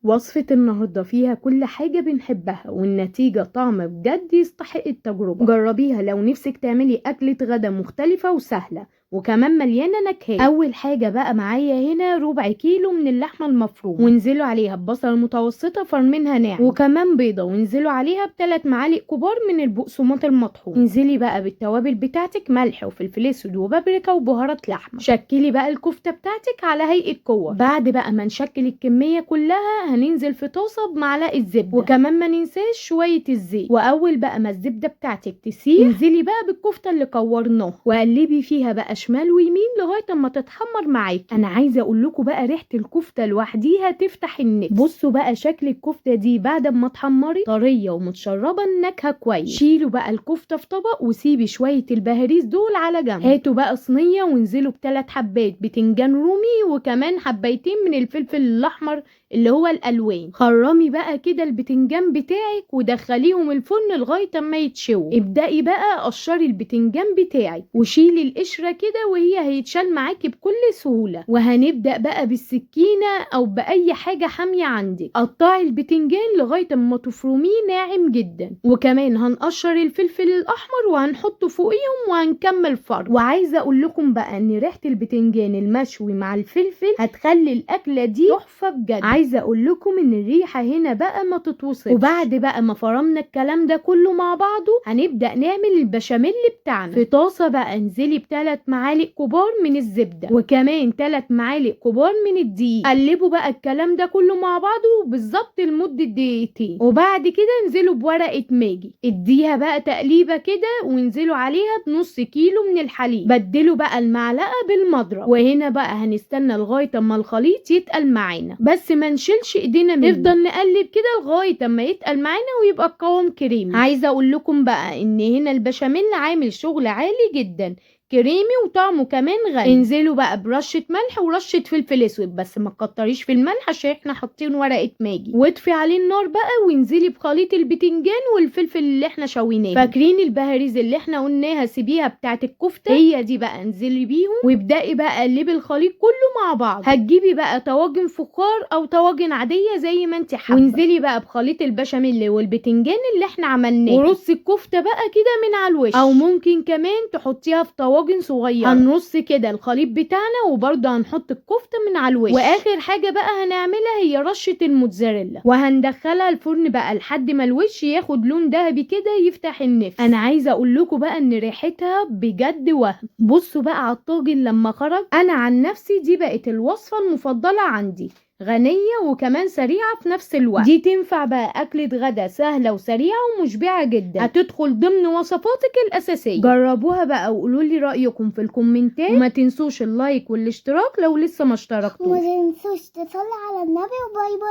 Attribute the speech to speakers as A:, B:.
A: وصفة النهاردة فيها كل حاجة بنحبها والنتيجة طعم بجد يستحق التجربة. جربيها لو نفسك تعملي أكلة غدا مختلفة وسهلة وكمان مليانة نكهات. أول حاجة بقى معايا هنا ربع كيلو من اللحمة المفرومة، وانزلوا عليها ببصلة متوسطة فرمينها ناعم، وكمان بيضة، وانزلوا عليها ب3 معالق كبار من البقسماط المطحون. انزلي بقى بالتوابل بتاعتك، ملح وفلفل اسود وبابريكا وبهارات لحمة. شكلي بقى الكفتة بتاعتك على هيئة كور. بعد بقى ما نشكل الكمية كلها هننزل في طاسة بمعلقة زبدة، وكمان ما ننساش شوية الزيت. واول بقى ما الزبدة بتاعتك تسيح انزلي بقى بالكفتة اللي كورناها وقلبي فيها بقى شمال ويمين لغايه اما تتحمر معاكي. انا عايزه اقول لكم بقى ريحه الكفته لوحديها تفتح النفس. بصوا بقى شكل الكفته دي بعد ما اتحمرت طريه ومتشربه النكهه كويس. شيلوا بقى الكفته في طبق وسيبي شويه البهاريز دول على جنب. هاتوا بقى صينيه وانزلوا ب3 حبات بتنجان رومي وكمان حبايتين من الفلفل الاحمر اللي هو الالوان. خرمي بقى كده البتنجان بتاعك ودخليهم الفرن لغايه اما يتشووا. ابدأي بقى قشري البتنجان بتاعك وشيلي القشره كده وهي هيتشال معاكي بكل سهوله. وهنبدأ بقى بالسكينه او باي حاجه حاميه عندك. قطعي البتنجان لغايه اما تفرميه ناعم جدا، وكمان هنقشر الفلفل الاحمر وهنحطه فوقيهم وهنكمل فرم. وعايزه اقول لكم بقى ان ريحه البتنجان المشوي مع الفلفل هتخلي الاكله دي تحفه بجد. عايزه اقول لكم ان الريحه هنا بقى ما تتوصفش. وبعد بقى ما فرمنا الكلام ده كله مع بعضه هنبدأ نعمل البشاميل بتاعنا. في طاسه بقى انزلي ب3 معالق كبار من الزبده وكمان 3 معالق كبار من الدقيق. قلبوا بقى الكلام ده كله مع بعضه بالظبط لمده دقيقتين، وبعد كده انزلوا بورقه ماجي اديها بقى تقليبه كده وانزلوا عليها بنص كيلو من الحليب. بدلوا بقى المعلقه بالمضرب، وهنا بقى هنستنى لغايه اما الخليط يتقل معانا، بس ما نشيلش ايدينا منه. نفضل نقلب كده لغايه اما يتقل معانا ويبقى القوام كريمي. عايزه اقول لكم بقى ان هنا البشاميل عامل شغل عالي جدا، كريمي وطعمه كمان غني. انزلوا بقى برشه ملح ورشه فلفل اسود، بس ما تكتريش في الملح عشان احنا حاطين ورقه ماجي. واطفي عليه النار بقى وانزلي بخليط البتنجان والفلفل اللي احنا شويناه. فاكرين البهاريز اللي احنا قلناها سيبيها بتاعت الكفته؟ هي دي بقى انزلي بيهم وابدأي بقى قلبي الخليط كله مع بعض. هتجيبي بقى طواجن فخار او طواجن عاديه زي ما انت حابه، وانزلي بقى بخليط البشاميل والبتنجان اللي احنا عملناه ورصي الكفته بقى كده من على الوش، او ممكن كمان تحطيها في طواجن صغيره. هنرص كده الخليط بتاعنا وبرضه هنحط الكفته من على الوش. واخر حاجه بقى هنعملها هي رشه الموتزاريلا، وهندخلها الفرن بقى لحد ما الوش ياخد لون ذهبي كده يفتح النفس. انا عايزه اقول لكم بقى ان ريحتها بجد وهم. بصوا بقى على الطاجن لما خرج. انا عن نفسي دي بقت الوصفه المفضله عندي، غنية وكمان سريعة في نفس الوقت. دي تنفع بقى أكلة غدا سهلة وسريعة ومشبعة جدا، هتدخل ضمن وصفاتك الأساسية. جربوها بقى وقولوا لي رأيكم في الكومنتات، وما تنسوش اللايك والاشتراك لو لسه ما اشتركتوش،
B: وما تنسوش تصلي على النبي، وباي باي.